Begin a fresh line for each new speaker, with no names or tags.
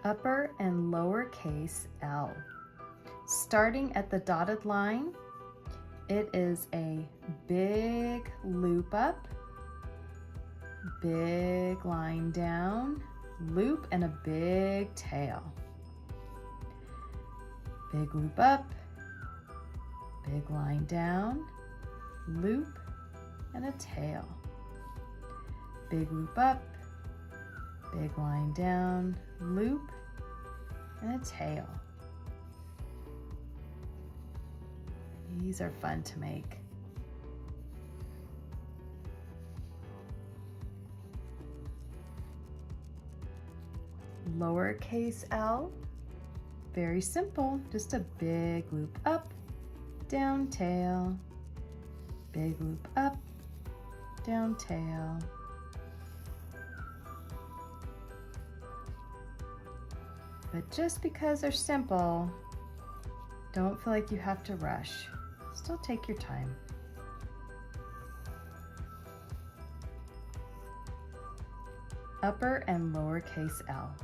upper and lowercase l. Starting at the dotted line, it is a big loop up, big line down, loop, and a big tail. Big loop up, big line down, loop, and a tail. Big loop up, big line down, loop, and a tail. These are fun to make. Lowercase l, very simple, just a big loop up, down tail, big loop up, down tail. But just because they're simple, don't feel like you have to rush. Still take your time. Upper and lowercase l.